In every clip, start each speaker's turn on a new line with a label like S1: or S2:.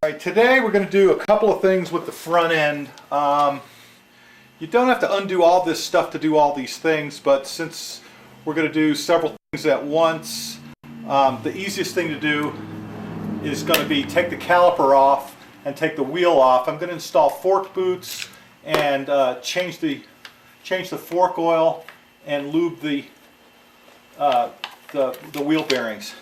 S1: Alright, today we're going to do a couple of things with the front end. You don't have to undo all this stuff to do all these things, but since we're going to do several things at once, the easiest thing to do is going to be take the caliper off and take the wheel off. I'm going to install fork boots and change the fork oil and lube the wheel bearings.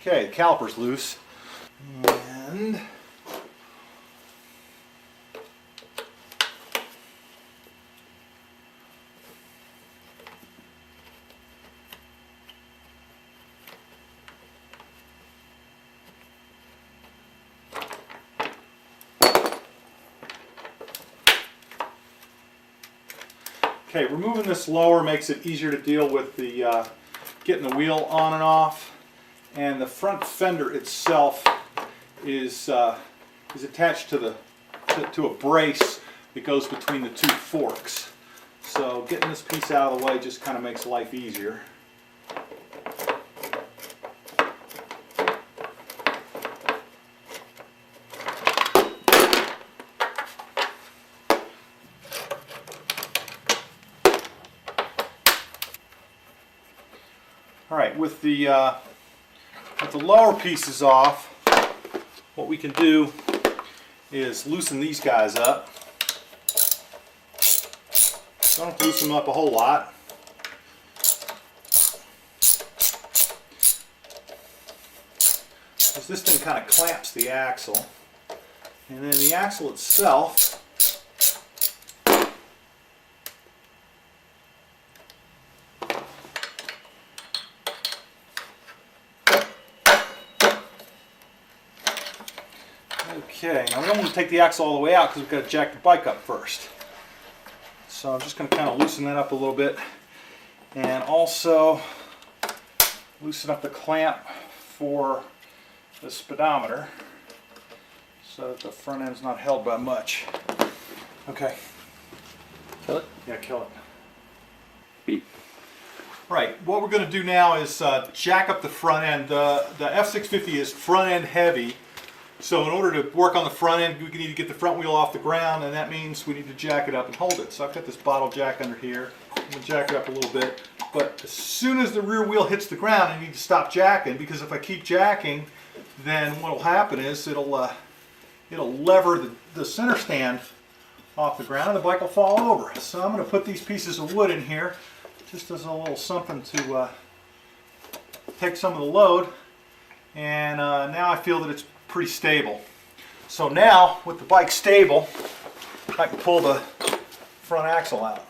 S1: Okay, the caliper's loose, and okay, removing this lower makes it easier to deal with the getting the wheel on and off. And the front fender itself is attached to a brace that goes between the two forks. So getting this piece out of the way just kind of makes life easier. All right, with the lower pieces off, what we can do is loosen these guys up. Don't loosen them up a whole lot. Because this thing kind of clamps the axle. And then the axle itself, okay, now we don't want to take the axle all the way out because we've got to jack the bike up first. So I'm just going to kind of loosen that up a little bit, and also loosen up the clamp for the speedometer so that the front end is not held by much. Okay.
S2: Kill it?
S1: Yeah, kill it.
S2: Beep.
S1: Right, what we're going to do now is jack up the front end. The F650 is front end heavy. So in order to work on the front end, we need to get the front wheel off the ground, and that means we need to jack it up and hold it. So I've got this bottle jack under here. I'm going to jack it up a little bit. But as soon as the rear wheel hits the ground, I need to stop jacking, because if I keep jacking, then what will happen is it'll lever the center stand off the ground and the bike will fall over. So I'm going to put these pieces of wood in here just as a little something to take some of the load. And now I feel that it's pretty stable. So now, with the bike stable, I can pull the front axle out.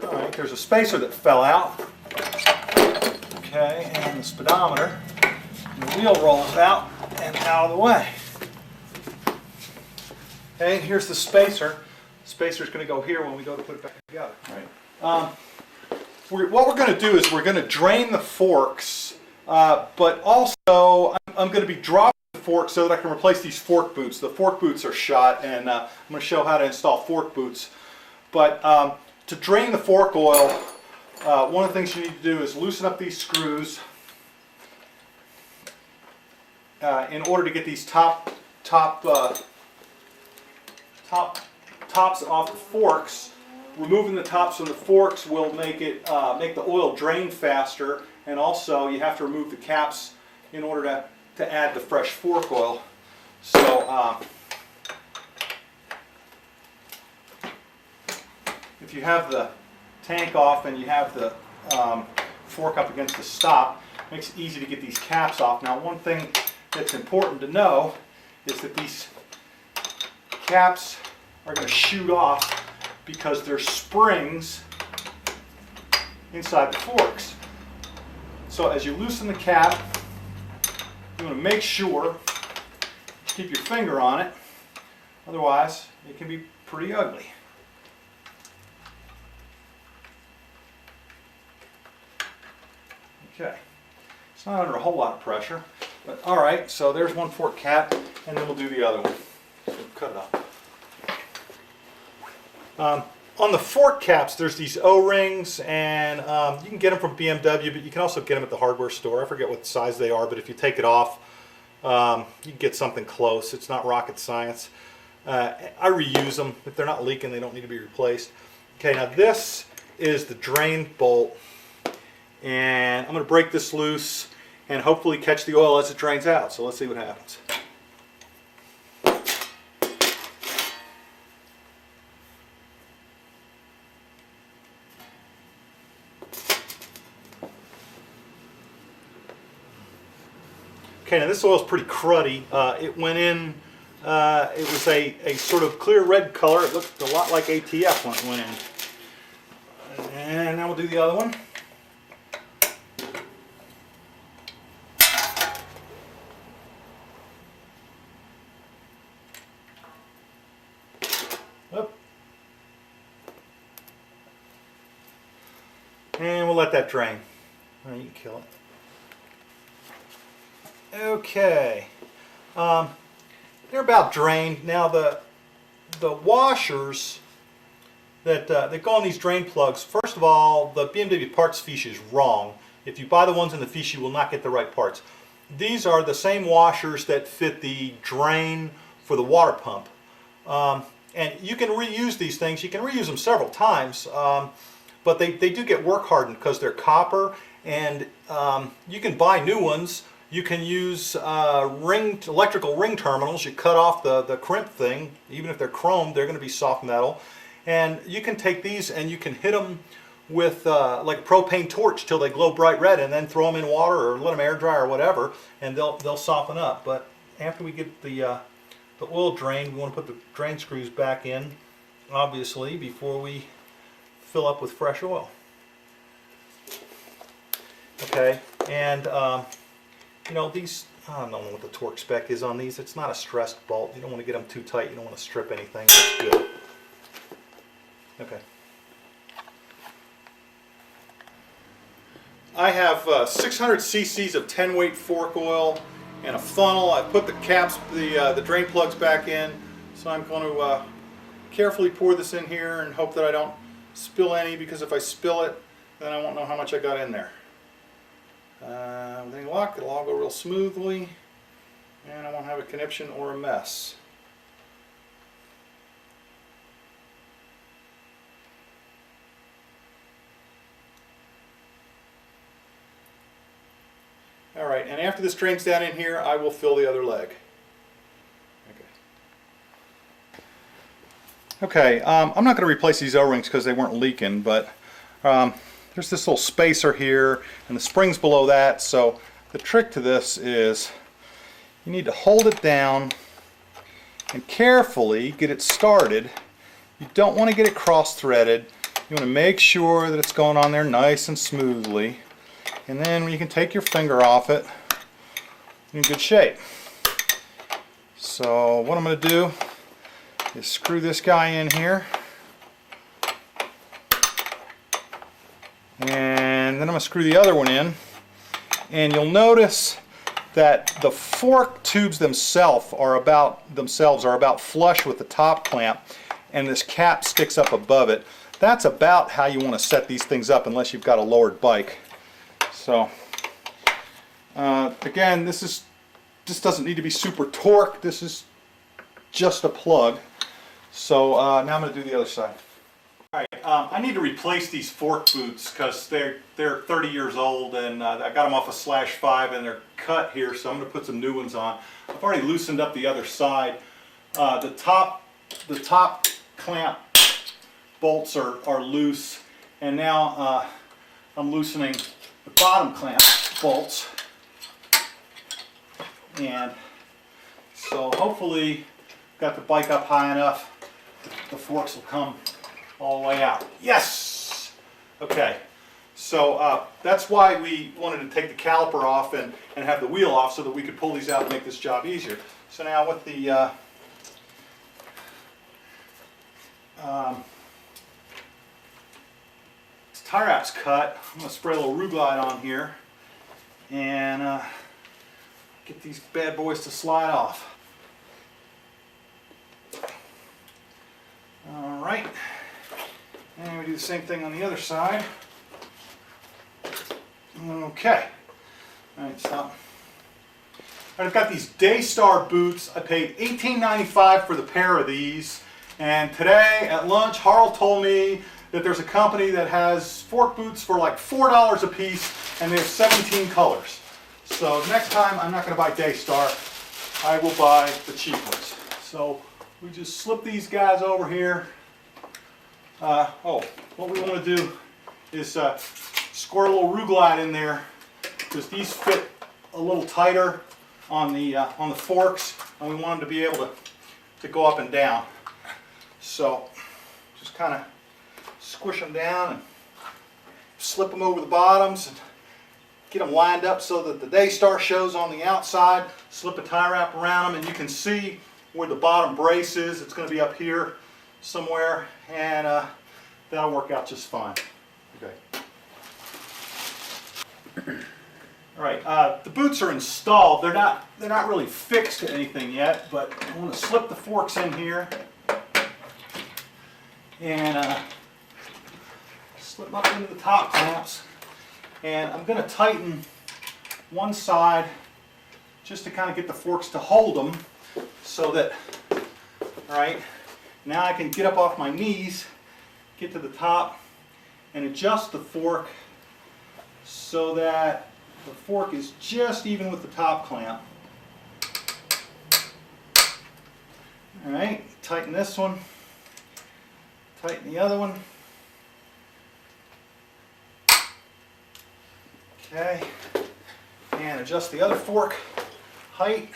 S1: Alright, there's a spacer that fell out. Okay, and the speedometer. And the wheel rolls out and out of the way. Okay, and here's the spacer. The spacer's going to go here when we go to put it back together. Right. What we're going to do is we're going to drain the forks, but also I'm going to be dropping the forks so that I can replace these fork boots. The fork boots are shot, and I'm going to show how to install fork boots. But to drain the fork oil, one of the things you need to do is loosen up these screws in order to get these tops off the forks. Removing the tops from the forks will make the oil drain faster, and also you have to remove the caps in order to add the fresh fork oil. So if you have the tank off and you have the fork up against the stop, it makes it easy to get these caps off. Now, one thing that's important to know is that these caps are going to shoot off because there's springs inside the forks. So as you loosen the cap, you want to make sure to keep your finger on it, otherwise it can be pretty ugly. Okay, it's not under a whole lot of pressure, but all right, so there's one fork cap, and then we'll do the other one. So cut it off. On the fork caps, there's these O-rings, and you can get them from BMW, but you can also get them at the hardware store. I forget what size they are, but if you take it off, you can get something close. It's not rocket science. I reuse them. If they're not leaking, they don't need to be replaced. Okay, now this is the drain bolt, and I'm going to break this loose and hopefully catch the oil as it drains out. So let's see what happens. Okay, now this oil is pretty cruddy. It went in, it was a sort of clear red color. It looked a lot like ATF when it went in. And now we'll do the other one. Up. And we'll let that drain. All right, you can kill it. Okay, they're about drained. Now the washers that go on these drain plugs, first of all, the BMW parts fiche is wrong. If you buy the ones in the fiche, you will not get the right parts. These are the same washers that fit the drain for the water pump. And you can reuse these things. You can reuse them several times, but they do get work hardened because they're copper, and you can buy new ones. You can use electrical ring terminals. You cut off the crimp thing. Even if they're chrome, they're going to be soft metal. And you can take these and you can hit them with like a propane torch till they glow bright red, and then throw them in water or let them air dry or whatever, and they'll soften up. But after we get the oil drained, we want to put the drain screws back in, obviously, before we fill up with fresh oil. Okay, and you know, these, I don't know what the torque spec is on these. It's not a stressed bolt. You don't want to get them too tight. You don't want to strip anything. That's good. Okay. I have 600 cc's of 10 weight fork oil and a funnel. I put the caps, the drain plugs back in. So I'm going to carefully pour this in here and hope that I don't spill any, because if I spill it, then I won't know how much I got in there. Everything locked, it'll all go real smoothly, and I won't have a conniption or a mess. Alright, and after this drains down in here, I will fill the other leg. Okay, I'm not going to replace these O-rings because they weren't leaking, but there's this little spacer here and the springs below that. So the trick to this is you need to hold it down and carefully get it started. You don't want to get it cross-threaded. You want to make sure that it's going on there nice and smoothly, and then you can take your finger off it, in good shape. So what I'm going to do is screw this guy in here, and then I'm going to screw the other one in, and you'll notice that the fork tubes themselves are about flush with the top clamp, and this cap sticks up above it. That's about how you want to set these things up, unless you've got a lowered bike. So again, this doesn't need to be super torqued. This is just a plug. So now I'm going to do the other side. Alright, I need to replace these fork boots because they're 30 years old, and I got them off a /5 and they're cut here, so I'm going to put some new ones on. I've already loosened up the other side. The top clamp bolts are loose, and now I'm loosening the bottom clamp bolts, and so hopefully got the bike up high enough the forks will come all the way out. Yes! Okay, so that's why we wanted to take the caliper off and have the wheel off so that we could pull these out and make this job easier. So now with the tie wrap's cut, I'm going to spray a little Rouglide on here and get these bad boys to slide off. Alright, and we do the same thing on the other side. Okay, alright, stop. I've got these Daystar boots. I paid $18.95 for the pair of these, and today at lunch Harl told me that there's a company that has fork boots for like $4 a piece, and they have 17 colors. So next time I'm not going to buy Daystar, I will buy the cheap ones. So we just slip these guys over here. What we want to do is squirt a little Rouglide in there, because these fit a little tighter on the forks, and we want them to be able to go up and down. So just kind of squish them down and slip them over the bottoms and get them lined up so that the Daystar shows on the outside. Slip a tie wrap around them, and you can see where the bottom brace is. It's going to be up here somewhere, and that'll work out just fine. Okay. All right, the boots are installed. They're not really fixed to anything yet, but I want to slip the forks in here and slip them up into the top clamps. And I'm going to tighten one side just to kind of get the forks to hold them, so that, all right, now I can get up off my knees, get to the top, and adjust the fork so that the fork is just even with the top clamp. All right, tighten this one, tighten the other one. Okay, and adjust the other fork height.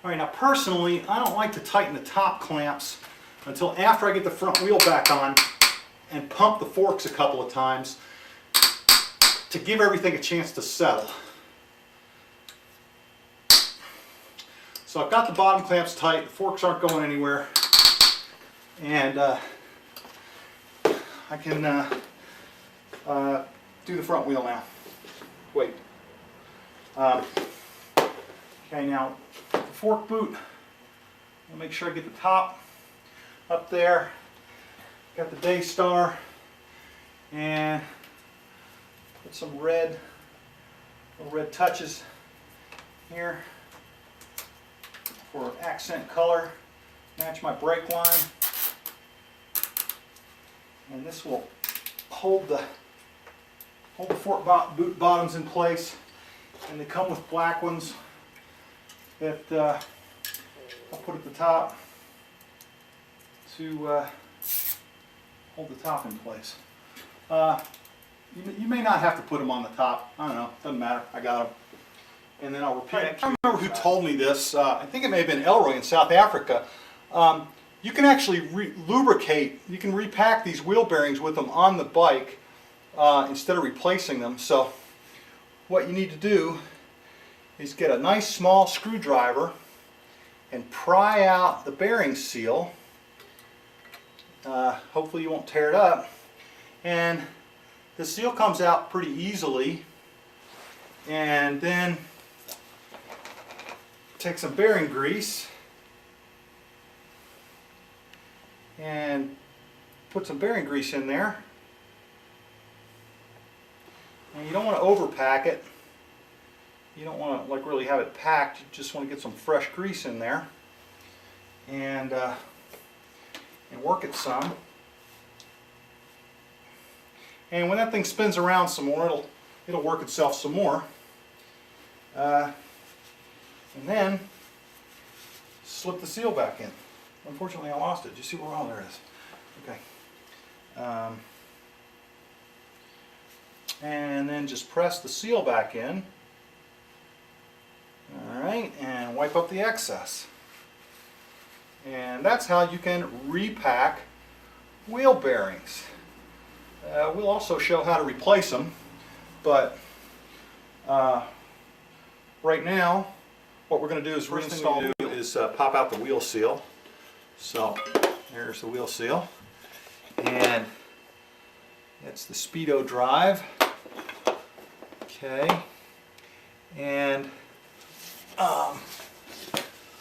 S1: All right, now personally, I don't like to tighten the top clamps until after I get the front wheel back on and pump the forks a couple of times to give everything a chance to settle. So I've got the bottom clamps tight, the forks aren't going anywhere, and I can do the front wheel now. Wait. Okay, now the fork boot, I'll make sure I get the top up there. Got the Daystar, and put some little red touches here for accent color. Match my brake line, and this will hold the fork boot bottoms in place. And they come with black ones that I'll put at the top to hold the top in place. You may not have to put them on the top. I don't know. Doesn't matter. I got them. And then I'll repeat. I don't remember who told me this. I think it may have been Elroy in South Africa. You can actually lubricate. You can repack these wheel bearings with them on the bike instead of replacing them. So what you need to do is get a nice small screwdriver and pry out the bearing seal. Hopefully you won't tear it up. And the seal comes out pretty easily. And then take some bearing grease and put some bearing grease in there. And you don't want to overpack it. You don't want to really have it packed. You just want to get some fresh grease in there and work it some. And when that thing spins around some more, it'll work itself some more. And then slip the seal back in. Unfortunately, I lost it. Did you see where? Oh, there it is. Okay. and then just press the seal back in. Alright, and wipe up the excess. And that's how you can repack wheel bearings. We'll also show how to replace them, but right now what we're going to do is pop out the wheel seal. So there's the wheel seal, and it's the speedo drive. Okay, and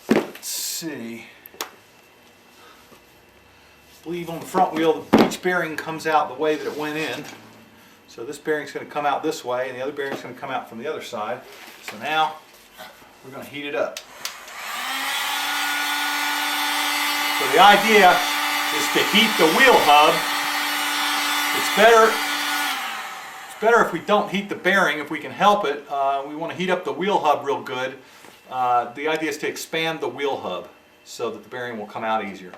S1: let's see. I believe on the front wheel, each bearing comes out the way that it went in. So this bearing's going to come out this way, and the other bearing's going to come out from the other side. So now we're going to heat it up. So the idea is to heat the wheel hub. It's better if we don't heat the bearing if we can help it. We want to heat up the wheel hub real good. The idea is to expand the wheel hub so that the bearing will come out easier.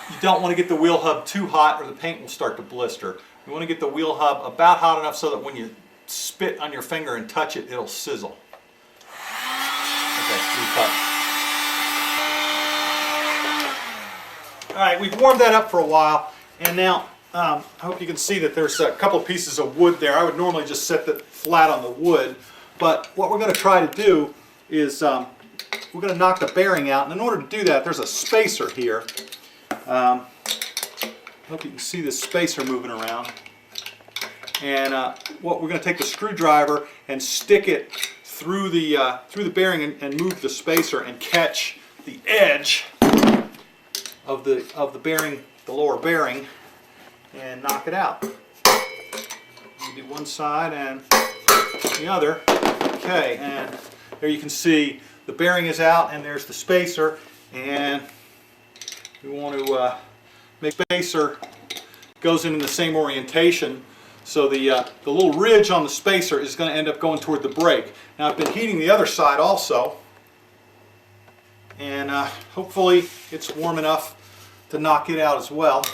S1: You don't want to get the wheel hub too hot or the paint will start to blister. You want to get the wheel hub about hot enough so that when you spit on your finger and touch it, it'll sizzle. Okay, recut. Alright, we've warmed that up for a while, and now I hope you can see that there's a couple of pieces of wood there. I would normally just set that flat on the wood, but what we're going to try to do is we're going to knock the bearing out, and in order to do that, there's a spacer here. I hope you can see this spacer moving around. And what we're going to take the screwdriver and stick it through the bearing and move the spacer and catch the edge of the bearing, the lower bearing, and knock it out. You do one side and the other. Okay, and there you can see the bearing is out, and there's the spacer, and we want to make the spacer goes in the same orientation, so the little ridge on the spacer is going to end up going toward the brake. Now I've been heating the other side also, and hopefully it's warm enough to knock it out as well.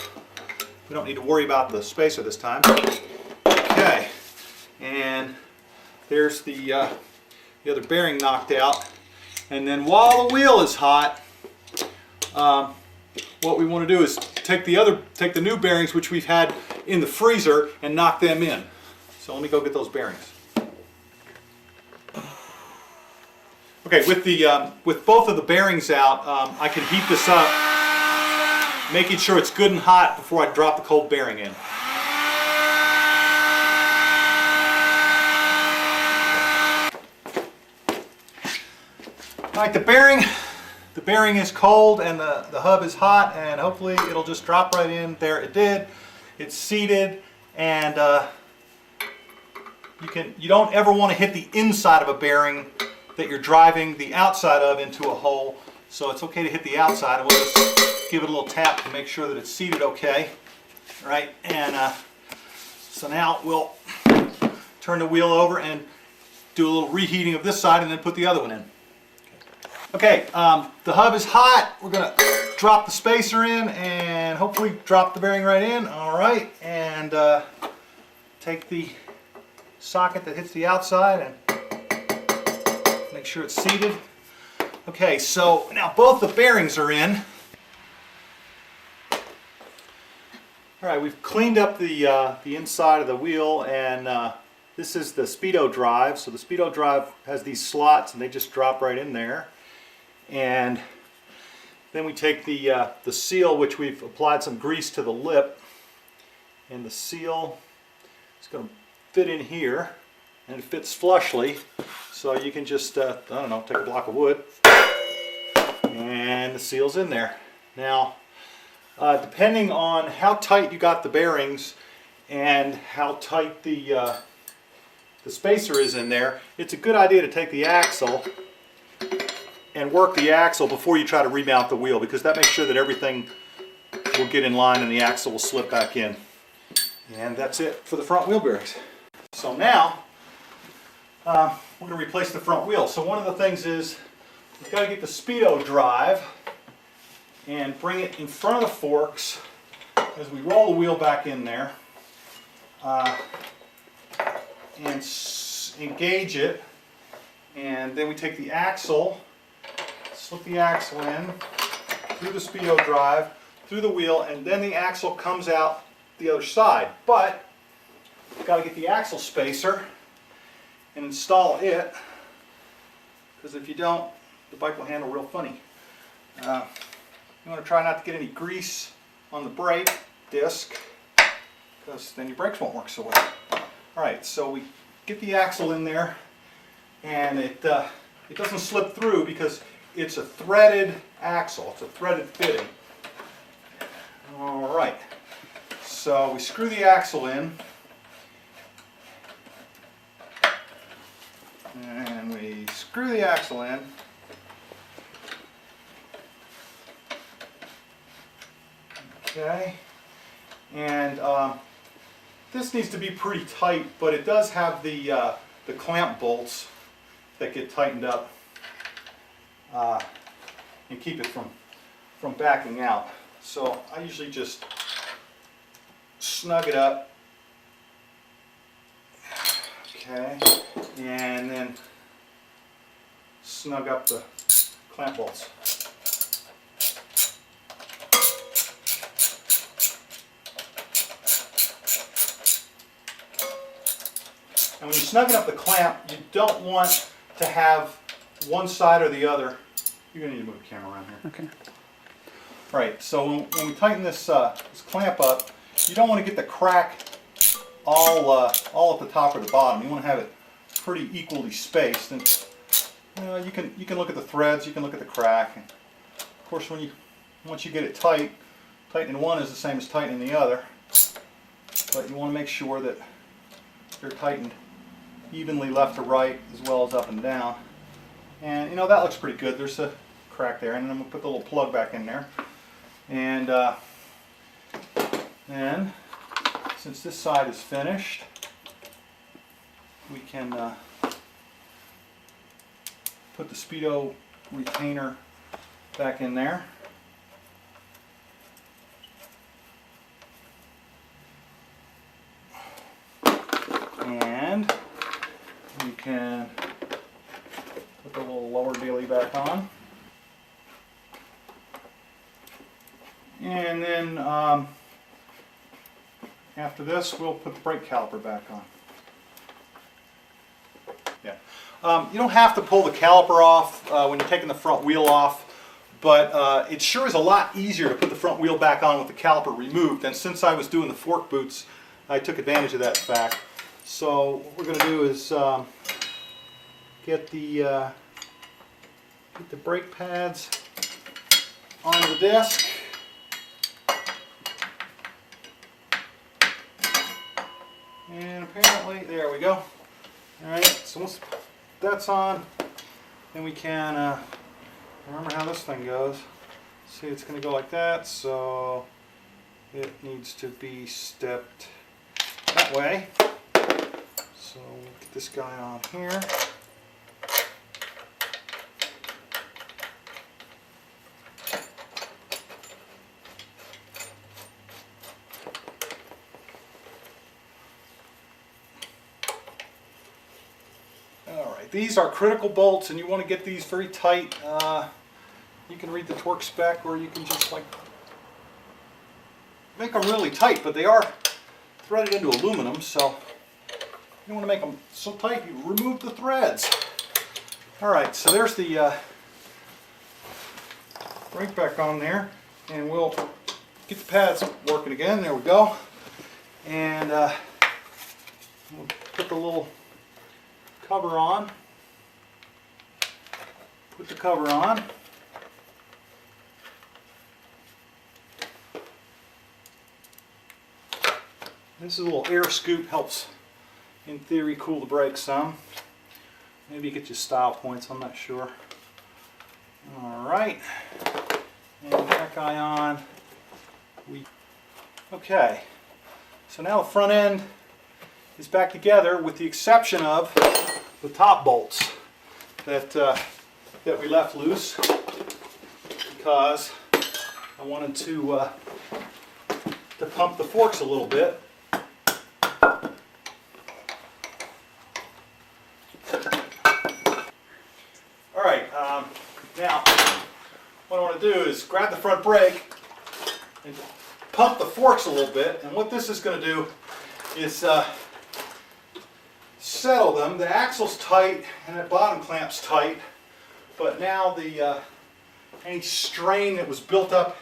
S1: We don't need to worry about the spacer this time. Okay, and there's the other bearing knocked out, and then while the wheel is hot, what we want to do is take the new bearings which we've had in the freezer and knock them in. So let me go get those bearings. Okay, with both of the bearings out, I can heat this up, making sure it's good and hot before I drop the cold bearing in. All right, the bearing is cold and the hub is hot, and hopefully it'll just drop right in. There it did. It's seated, and you don't ever want to hit the inside of a bearing that you're driving the outside of into a hole. So it's okay to hit the outside, and we'll just give it a little tap to make sure that it's seated okay. All right, and so now we'll turn the wheel over and do a little reheating of this side and then put the other one in. Okay, the hub is hot. We're going to drop the spacer in and hopefully drop the bearing right in. All right, and take the socket that hits the outside and make sure it's seated. Okay, so now both the bearings are in. All right, we've cleaned up the inside of the wheel, and this is the speedo drive. So the speedo drive has these slots, and they just drop right in there. And then we take the seal, which we've applied some grease to the lip, and the seal is going to fit in here, and it fits flushly, so you can just I don't know, take a block of wood and the seal's in there. Now depending on how tight you got the bearings and how tight the spacer is in there, it's a good idea to take the axle and work the axle before you try to remount the wheel, because that makes sure that everything will get in line and the axle will slip back in. And that's it for the front wheel bearings. So now we're going to replace the front wheel. So one of the things is we've got to get the speedo drive and bring it in front of the forks as we roll the wheel back in there, and engage it, and then we take the axle, slip the axle in through the speedo drive, through the wheel, and then the axle comes out the other side. But you've got to get the axle spacer and install it, because if you don't, the bike will handle real funny. You want to try not to get any grease on the brake disc, because then your brakes won't work so well. Alright, so we get the axle in there, and it doesn't slip through because it's a threaded axle, it's a threaded fitting. Alright, so we screw the axle in, and we screw the axle in, okay, and this needs to be pretty tight, but it does have the clamp bolts that get tightened up and keep it from backing out. So I usually just snug it up, okay, and then snug up the clamp bolts. And when you're snugging up the clamp, you don't want to have one side or the other. You're going to need to move the camera around here.
S2: Okay.
S1: Right, so when we tighten this clamp up, you don't want to get the crack all at the top or the bottom. You want to have it pretty equally spaced. And you can look at the threads, you can look at the crack. And of course, once you get it tight, tightening one is the same as tightening the other. But you want to make sure that they're tightened evenly left to right as well as up and down. And you know, that looks pretty good. There's a crack there, and then I'm going to put the little plug back in there. And then, since this side is finished, we can put the speedo retainer back in there. And we can put the little lower daily back on. And then after this, we'll put the brake caliper back on. Yeah, you don't have to pull the caliper off when you're taking the front wheel off, but it sure is a lot easier to put the front wheel back on with the caliper removed. And since I was doing the fork boots, I took advantage of that fact. So what we're going to do is get the brake pads onto the disc. And apparently, there we go. Alright, so once that's on, then we can, remember how this thing goes. See, it's going to go like that, so it needs to be stepped that way. So we'll get this guy on here. Alright, these are critical bolts, and you want to get these very tight. You can read the torque spec, or you can just like make them really tight, but they are threaded into aluminum, so you want to make them so tight you remove the threads. Alright, so there's the brake back on there, and we'll get the pads working again. There we go. And we'll put the little cover on. Put the cover on. This is a little air scoop, helps in theory cool the brakes some. Maybe get you style points, I'm not sure. Alright, and that guy on. Okay, so now the front end is back together with the exception of the top bolts that we left loose because I wanted to pump the forks a little bit. Alright, now what I want to do is grab the front brake and pump the forks a little bit, and what this is going to do is settle them. The axle's tight and that bottom clamp's tight, but now any strain that was built up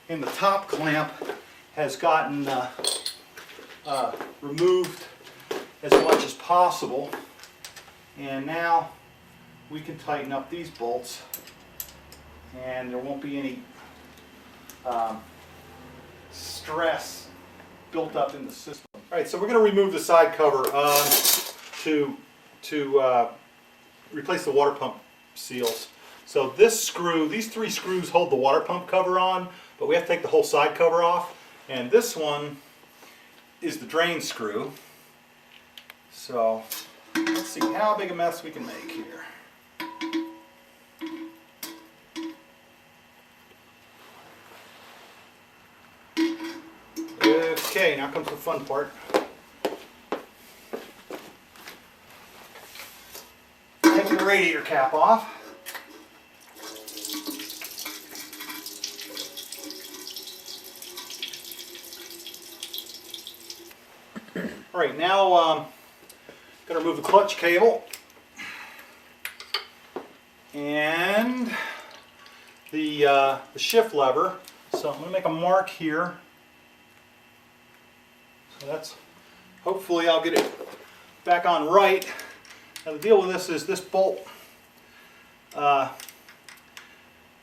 S1: in the top clamp has gotten removed as much as possible, and now we can tighten up these bolts and there won't be any stress built up in the system. Alright, so we're going to remove the side cover to replace the water pump seals. So this screw, these three screws hold the water pump cover on, but we have to take the whole side cover off. And this one is the drain screw. So let's see how big a mess we can make here. Okay, now comes the fun part. Taking the radiator cap off. Alright, now I'm going to remove the clutch cable and the shift lever. So I'm going to make a mark here. So that's, hopefully I'll get it back on right. Now the deal with this is this bolt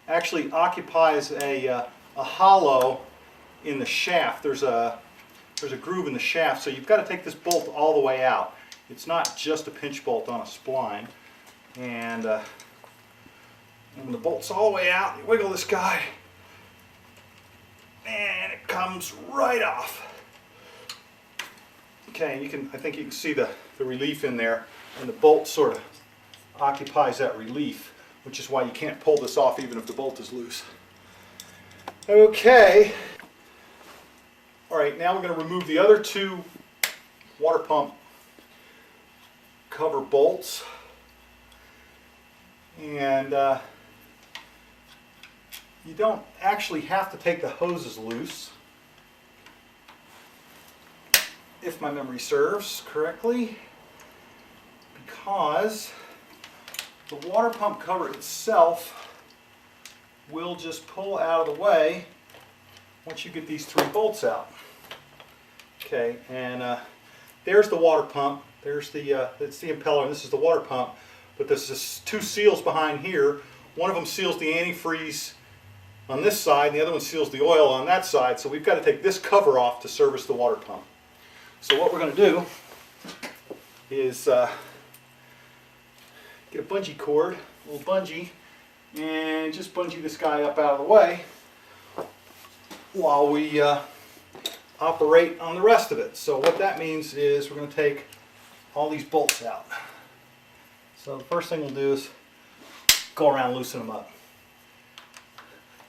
S1: actually occupies a hollow in the shaft. There's a groove in the shaft, so you've got to take this bolt all the way out. It's not just a pinch bolt on a spline. And when the bolt's all the way out, you wiggle this guy, and it comes right off. Okay, I think you can see the relief in there, and the bolt sort of occupies that relief, which is why you can't pull this off even if the bolt is loose. Okay. Alright, now we're going to remove the other two water pump cover bolts. And you don't actually have to take the hoses loose, if my memory serves correctly, because the water pump cover itself will just pull out of the way once you get these three bolts out. Okay, and there's the water pump. There's that's the impeller, and this is the water pump. But there's just two seals behind here. One of them seals the antifreeze on this side, and the other one seals the oil on that side. So we've got to take this cover off to service the water pump. So what we're going to do is get a bungee cord, a little bungee, and just bungee this guy up out of the way while we operate on the rest of it. So what that means is we're going to take all these bolts out. So the first thing we'll do is go around and loosen them up.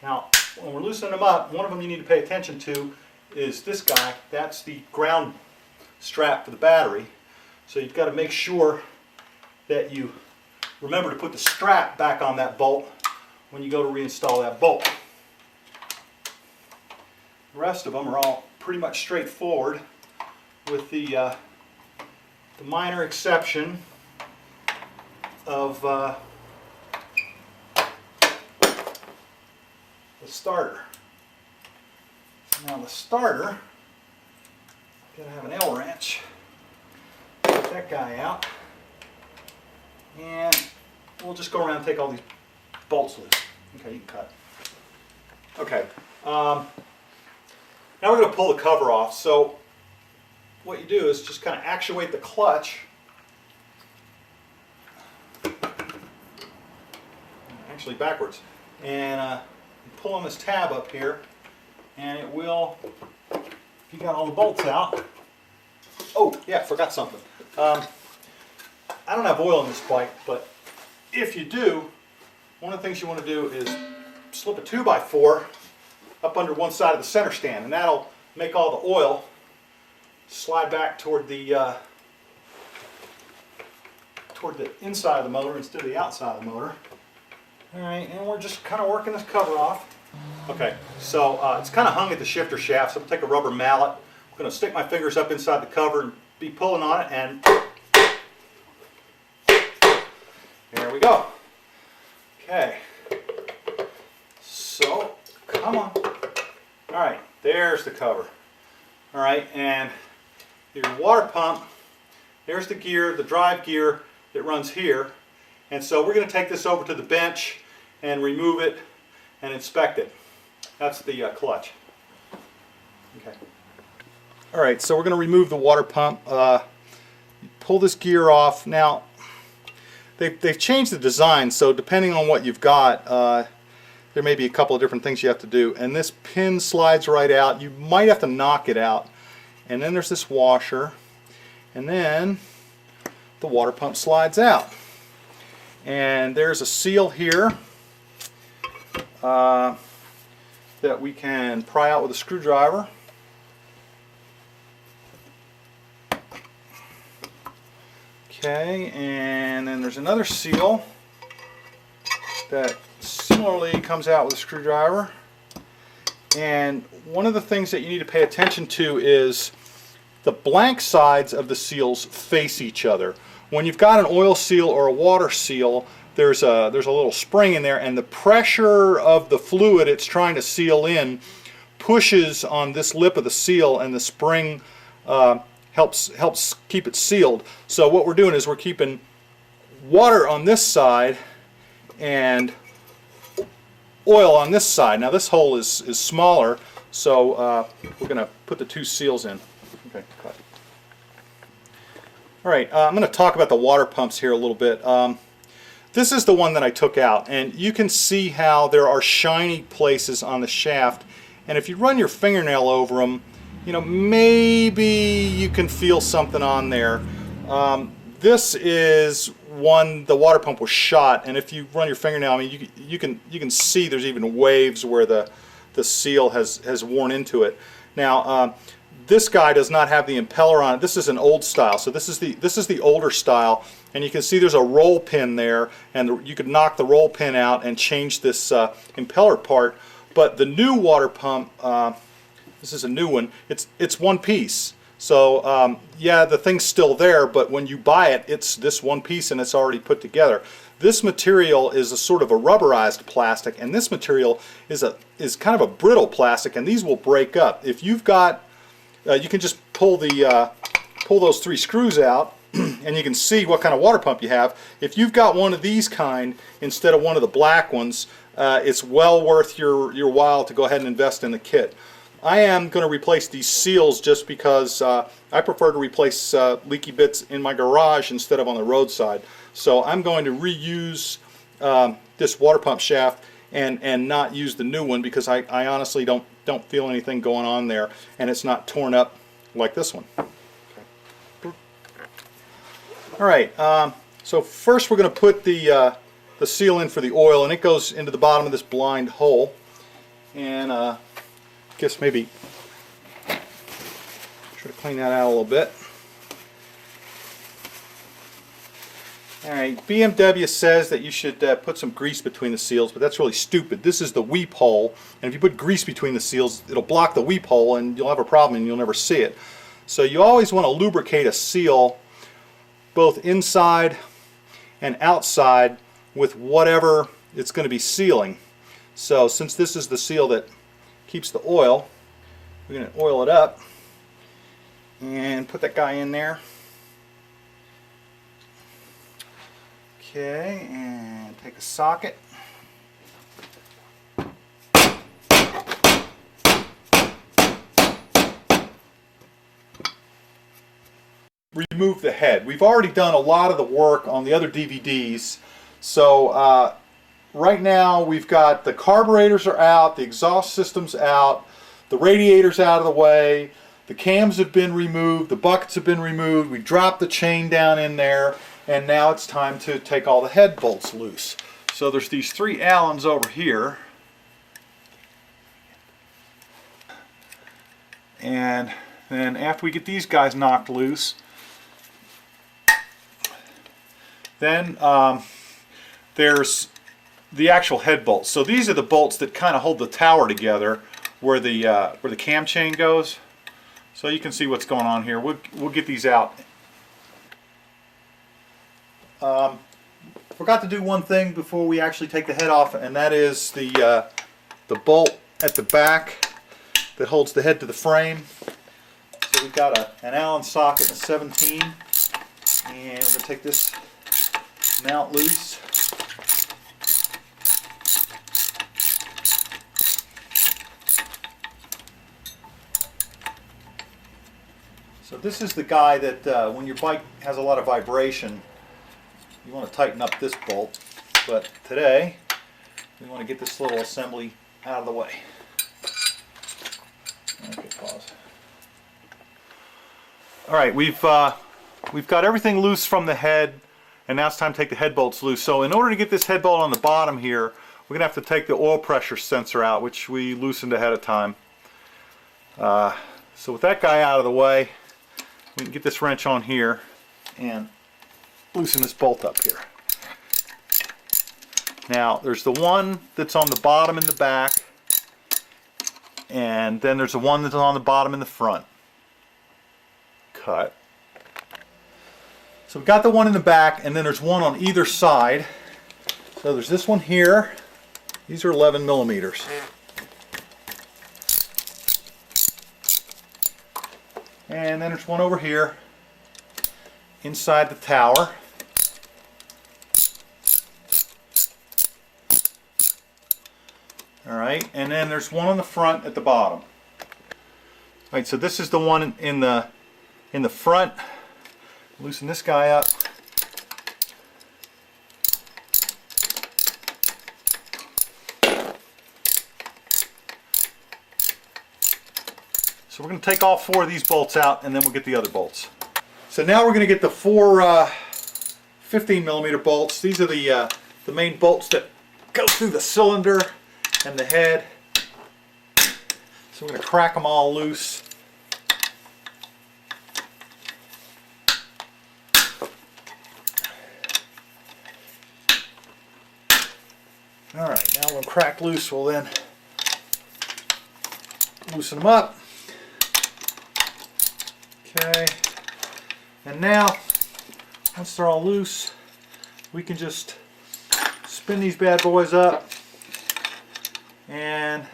S1: Now when we're loosening them up, one of them you need to pay attention to is this guy. That's the ground strap for the battery. So you've got to make sure that you remember to put the strap back on that bolt when you go to reinstall that bolt. The rest of them are all pretty much straightforward, with the minor exception of the starter. So now the starter, gotta have an L wrench. Get that guy out, and we'll just go around and take all these bolts loose. Okay, you can cut. Okay. Now we're going to pull the cover off. So what you do is just kind of actuate the clutch. Actually backwards. And you pull on this tab up here, and it will, if you got all the bolts out. Oh yeah, forgot something. I don't have oil in this bike, but if you do, one of the things you want to do is slip a 2x4 up under one side of the center stand, and that'll make all the oil slide back toward the inside of the motor instead of the outside of the motor. All right, and we're just kind of working this cover off. Okay, so it's kind of hung at the shifter shaft, so I'm going to take a rubber mallet. I'm going to stick my fingers up inside the cover and be pulling on it, and there we go. Okay, so come on. All right, there's the cover. All right, and your water pump, there's the gear, the drive gear that runs here. And so we're going to take this over to the bench and remove it and inspect it. That's the clutch. Okay. All right, so we're going to remove the water pump. Pull this gear off. Now, they've changed the design, so depending on what you've got, there may be a couple of different things you have to do. And this pin slides right out. You might have to knock it out. And then there's this washer. And then the water pump slides out. And there's a seal here that we can pry out with a screwdriver. Okay, and then there's another seal that similarly comes out with a screwdriver. And one of the things that you need to pay attention to is the blank sides of the seals face each other. When you've got an oil seal or a water seal, there's a little spring in there, and the pressure of the fluid it's trying to seal in pushes on this lip of the seal, and the spring helps keep it sealed. So what we're doing is we're keeping water on this side and oil on this side. Now this hole is smaller, so we're going to put the two seals in. Okay, cut. All right, I'm going to talk about the water pumps here a little bit. This is the one that I took out, and you can see how there are shiny places on the shaft, and if you run your fingernail over them, you know, maybe you can feel something on there. This is one, the water pump was shot, and if you run your fingernail, I mean, you can see there's even waves where the seal has worn into it. Now, this guy does not have the impeller on it. This is an old style, so this is the older style, and you can see there's a roll pin there, and you could knock the roll pin out and change this impeller part. But the new water pump, this is a new one. It's one piece. So yeah, the thing's still there, but when you buy it, it's this one piece and it's already put together. This material is a sort of a rubberized plastic, and this material is kind of a brittle plastic, and these will break up. If you've got you can just pull those three screws out and you can see what kind of water pump you have. If you've got one of these kind instead of one of the black ones, it's well worth your while to go ahead and invest in the kit. I am going to replace these seals just because I prefer to replace leaky bits in my garage instead of on the roadside. So I'm going to reuse this water pump shaft and not use the new one because I honestly don't feel anything going on there, and it's not torn up like this one. Okay. All right, so first we're going to put the seal in for the oil, and it goes into the bottom of this blind hole. And I guess maybe try to clean that out a little bit. Alright, BMW says that you should put some grease between the seals, but that's really stupid. This is the weep hole, and if you put grease between the seals, it'll block the weep hole and you'll have a problem and you'll never see it. So you always want to lubricate a seal both inside and outside with whatever it's going to be sealing. So since this is the seal that keeps the oil, we're going to oil it up and put that guy in there. Okay, and take a socket. Remove the head. We've already done a lot of the work on the other DVDs, so right now we've got the carburetors are out, the exhaust system's out, the radiator's out of the way, the cams have been removed, the buckets have been removed, we dropped the chain down in there, and now it's time to take all the head bolts loose. So there's these three Allens over here. And then after we get these guys knocked loose, then there's the actual head bolts. So these are the bolts that kind of hold the tower together where the cam chain goes. So you can see what's going on here. We'll get these out. Forgot to do one thing before we actually take the head off, and that is the bolt at the back that holds the head to the frame. So we've got an Allen socket and a 17, and we're going to take this mount loose. So this is the guy that when your bike has a lot of vibration, you want to tighten up this bolt. But today, we want to get this little assembly out of the way. Okay, pause. All right, we've got everything loose from the head, and now it's time to take the head bolts loose. So in order to get this head bolt on the bottom here, we're going to have to take the oil pressure sensor out, which we loosened ahead of time. So with that guy out of the way, we can get this wrench on here and loosen this bolt up here. Now there's the one that's on the bottom in the back, and then there's the one that's on the bottom in the front. Cut. So we've got the one in the back, and then there's one on either side. So there's this one here. These are 11 millimeters. And then there's one over here inside the tower. Alright, and then there's one on the front at the bottom. Alright, so this is the one in the front. Loosen this guy up. So we're going to take all 4 of these bolts out, and then we'll get the other bolts. So now we're going to get the 4 15 millimeter bolts. These are the main bolts that go through the cylinder and the head. So we're going to crack them all loose. Alright, now when crack loose, we'll then loosen them up. Okay, and now once they're all loose, we can just spin these bad boys up, and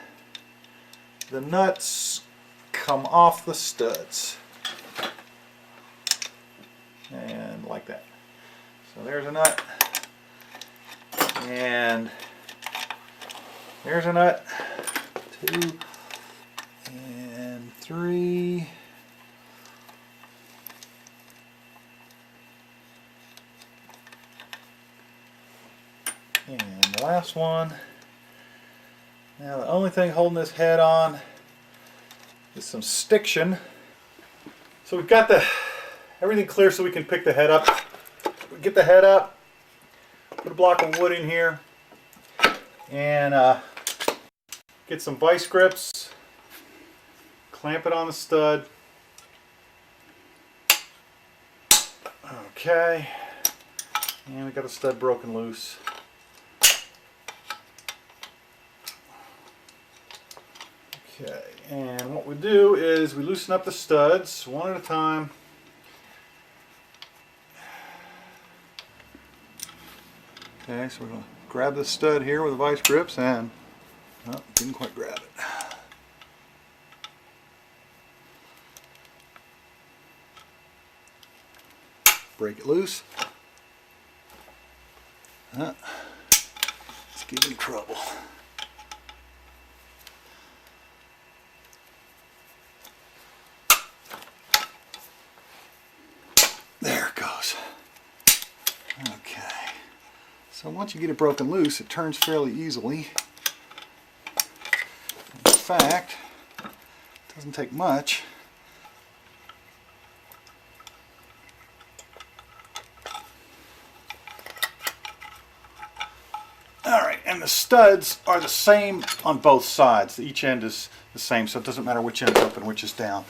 S1: the nuts come off the studs, and like that. So there's a nut, and there's a nut, 2 and 3. And the last one. Now the only thing holding this head on is some stiction. So we've got everything clear so we can pick the head up. We get the head up, put a block of wood in here, and get some vice grips, clamp it on the stud. Okay, and we got a stud broken loose. Okay, and what we do is we loosen up the studs one at a time. Okay, so we're going to grab the stud here with the vice grips, and oh, didn't quite grab it. Break it loose. Let's give him trouble. There it goes. Okay. So once you get it broken loose, it turns fairly easily. In fact, it doesn't take much. Alright, and the studs are the same on both sides. Each end is the same, so it doesn't matter which end's up and which is down.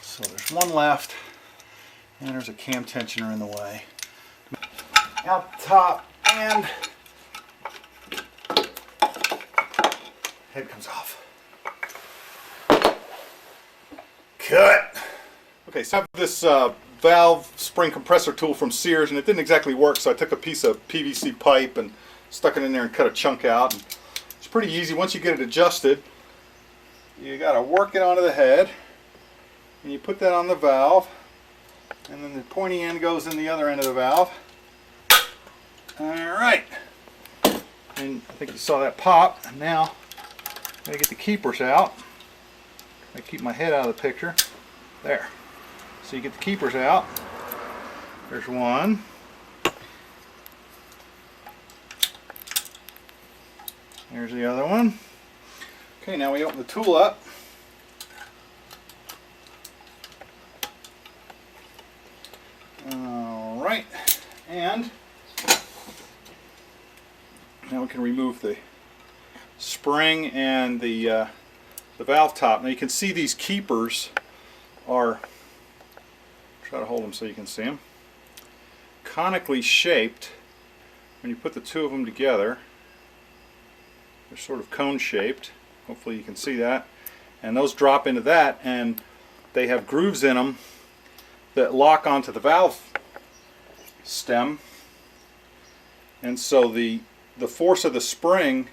S1: So there's one left, and there's a cam tensioner in the way. Out the top, and head comes off. Cut! Okay, so I have this valve spring compressor tool from Sears, and it didn't exactly work, so I took a piece of PVC pipe and stuck it in there and cut a chunk out. And it's pretty easy. Once you get it adjusted, you got to work it onto the head, and you put that on the valve, and then the pointy end goes in the other end of the valve. Alright, and I think you saw that pop. And now I'm going to get the keepers out. I keep my head out of the picture. There. So you get the keepers out. There's one. There's the other one. Okay, now we open the tool up. Alright, and now we can remove the spring and the valve top. Now you can see these keepers are, try to hold them so you can see them, conically shaped. When you put the two of them together, they're sort of cone shaped. Hopefully you can see that. And those drop into that, and they have grooves in them that lock onto the valve stem. And so the force of the spring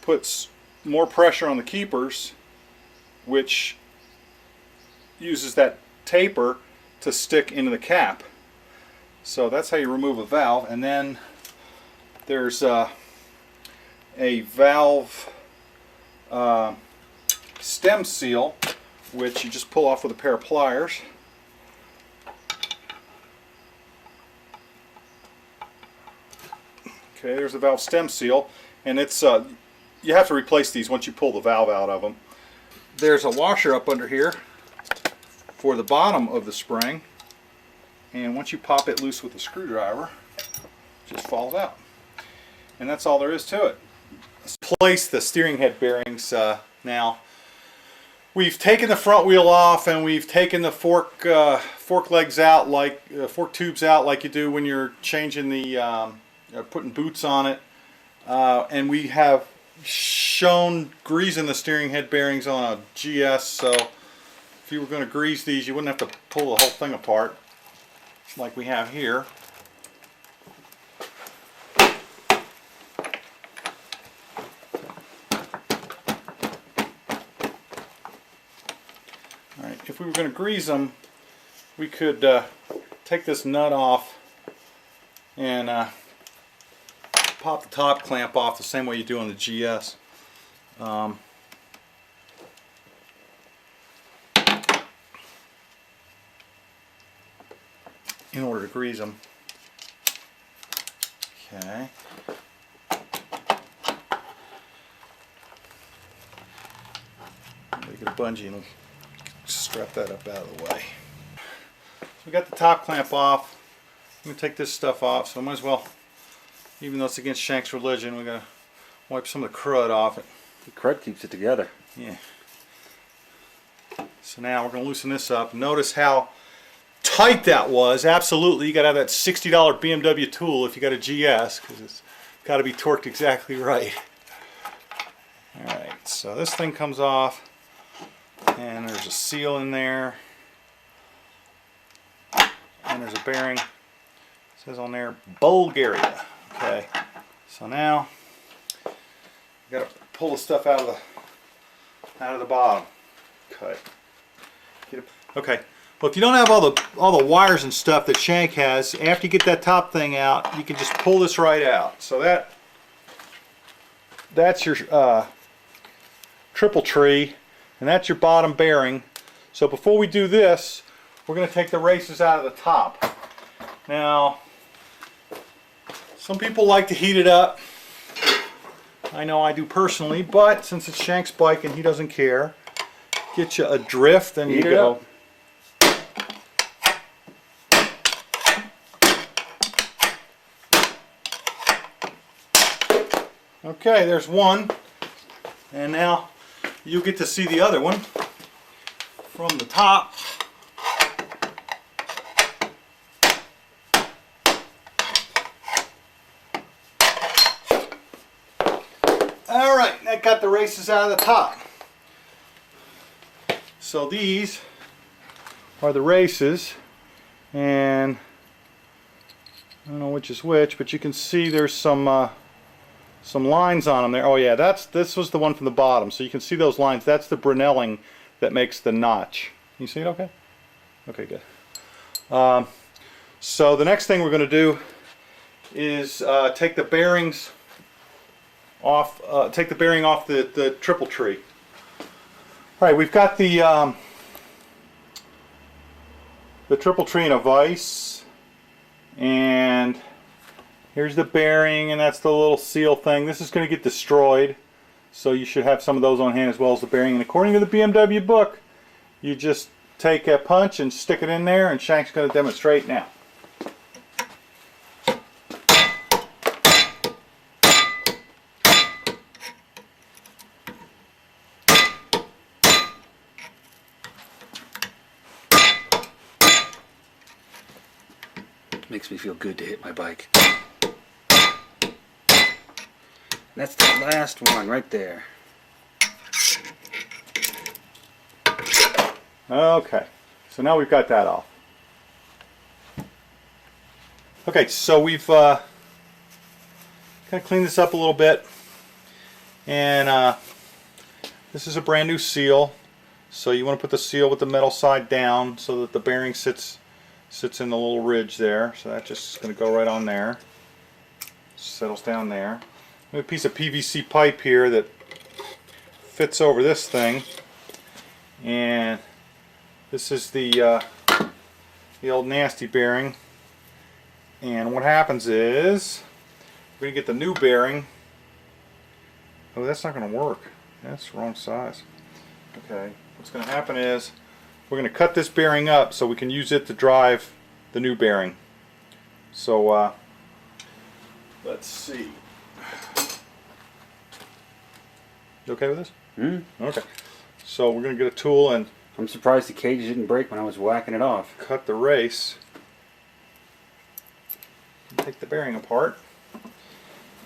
S1: puts more pressure on the keepers, which uses that taper to stick into the cap. So that's how you remove a valve. And then there's a valve stem seal, which you just pull off with a pair of pliers. Okay, there's the valve stem seal, and it's you have to replace these once you pull the valve out of them. There's a washer up under here for the bottom of the spring, and once you pop it loose with a screwdriver, it just falls out. And that's all there is to it. Let's place the steering head bearings now. We've taken the front wheel off, and we've taken the fork legs out, like fork tubes out, like you do when you're changing the putting boots on it. And we have shown greasing the steering head bearings on a GS, so if you were going to grease these, you wouldn't have to pull the whole thing apart like we have here. Alright, if we were going to grease them, we could take this nut off and pop the top clamp off the same way you do on the GS. In order to grease them. Okay. Get a bungee and strap that up out of the way. So we got the top clamp off. I'm going to take this stuff off, so I might as well, even though it's against Shank's religion, we're going to wipe some of the crud off it.
S2: The crud keeps it together.
S1: Yeah. So now we're going to loosen this up. Notice how tight that was. Absolutely, you got to have that $60 BMW tool if you got a GS, because it's got to be torqued exactly right. Alright, so this thing comes off, and there's a seal in there, and there's a bearing. It says on there Bulgaria. Okay, so now you got to pull the stuff out of the bottom. Cut. Okay. Well, if you don't have all the wires and stuff that Shank has, after you get that top thing out, you can just pull this right out. So that's your triple tree, and that's your bottom bearing. So before we do this, we're going to take the races out of the top. Now, some people like to heat it up. I know I do personally, but since it's Shank's bike and he doesn't care, get you a drift and you go. Okay, there's one, and now you get to see the other one from the top. All right, that got the races out of the top. So these are the races, and I don't know which is which, but you can see there's some lines on them there. Oh yeah, this was the one from the bottom. So you can see those lines. That's the Brinelling that makes the notch. You see it okay? Okay, good. So the next thing we're going to do is take the bearings off. Take the bearing off the triple tree. All right, we've got the triple tree in a vise, and here's the bearing, and that's the little seal thing. This is going to get destroyed, so you should have some of those on hand as well as the bearing. And according to the BMW book, you just take a punch and stick it in there, and Shank's going to demonstrate now.
S2: Makes me feel good to hit my bike. That's the last one right there.
S1: Okay, so now we've got that off. Okay, so we've kind of cleaned this up a little bit, and this is a brand new seal. So you want to put the seal with the metal side down so that the bearing sits in the little ridge there. So that's just going to go right on there. Settles down there. We have a piece of PVC pipe here that fits over this thing, and this is the old nasty bearing. And what happens is we're going to get the new bearing. Oh, that's not going to work. That's the wrong size. Okay, what's going to happen is we're going to cut this bearing up so we can use it to drive the new bearing. So let's see. You okay with this? Okay. So we're going to get a tool and
S2: I'm surprised the cage didn't break when I was whacking it off.
S1: cut the race. Take the bearing apart.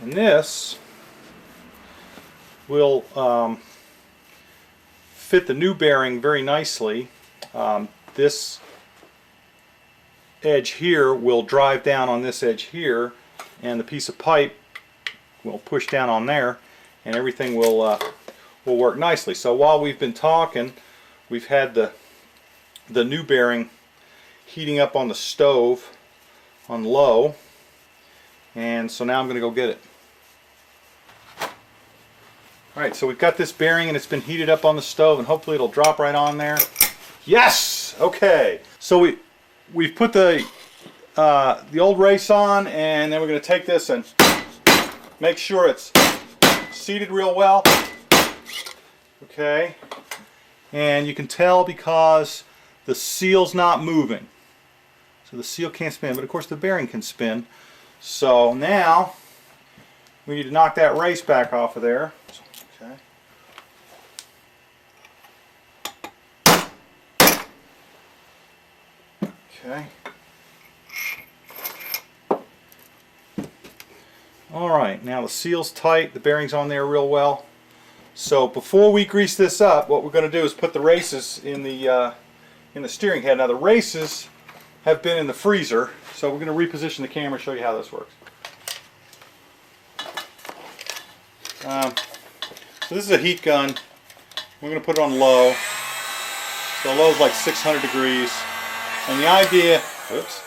S1: And this will fit the new bearing very nicely. This edge here will drive down on this edge here, and the piece of pipe will push down on there, and everything will work nicely. So while we've been talking, we've had the new bearing heating up on the stove on low, and so now I'm going to go get it. Alright, so we've got this bearing and it's been heated up on the stove, and hopefully it'll drop right on there. Yes! Okay. So we've put the old race on, and then we're going to take this and make sure it's seated real well. Okay. And you can tell because the seal's not moving. So the seal can't spin, but of course the bearing can spin. So now we need to knock that race back off of there. Okay. Okay. Alright, now the seal's tight, the bearing's on there real well. So before we grease this up, what we're going to do is put the races in the steering head. Now the races have been in the freezer, so we're going to reposition the camera and show you how this works. So this is a heat gun. We're going to put it on low. So low is like 600 degrees. And the idea is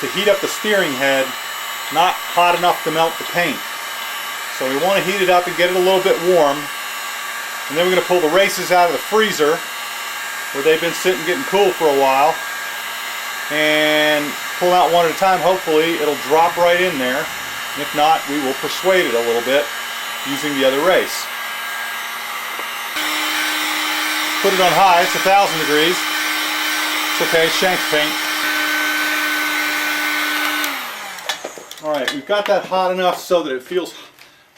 S1: to heat up the steering head, not hot enough to melt the paint. So we want to heat it up and get it a little bit warm. And then we're going to pull the races out of the freezer where they've been sitting getting cool for a while. And pull out one at a time. Hopefully it'll drop right in there. And if not, we will persuade it a little bit using the other race. Put it on high, it's 1,000 degrees. It's okay, it's Shank's paint. Alright, we've got that hot enough so that it feels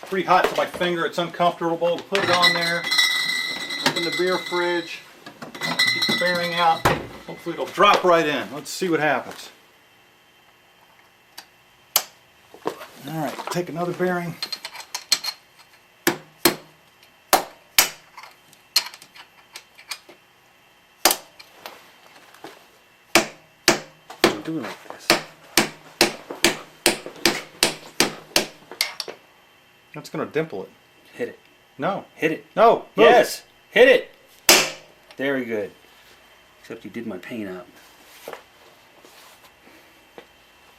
S1: pretty hot to my finger. It's uncomfortable. Put it on there. Open the beer fridge. Keep the bearing out. Hopefully it'll drop right in. Let's see what happens. Alright, take another bearing.
S2: Don't do it like this.
S1: That's going to dimple it.
S2: Hit it.
S1: No.
S2: Hit it.
S1: No. Move
S2: Yes. Hit it. Very good. Except you did my paint up.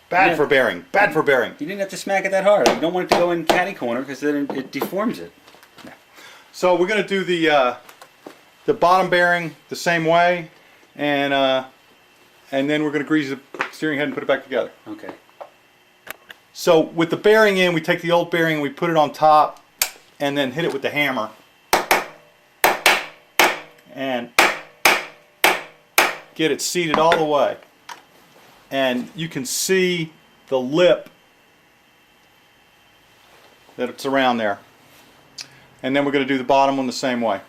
S1: Bad
S2: Yeah.
S1: for bearing. Bad for bearing.
S2: You didn't have to smack it that hard. You don't want it to go in catty corner because then it deforms it.
S1: So we're going to do the bottom bearing the same way, and then we're going to grease the steering head and put it back together.
S2: Okay.
S1: So with the bearing in, we take the old bearing and we put it on top, and then hit it with the hammer, and get it seated all the way. And you can see the lip that it's around there. And then we're going to do the bottom one the same way.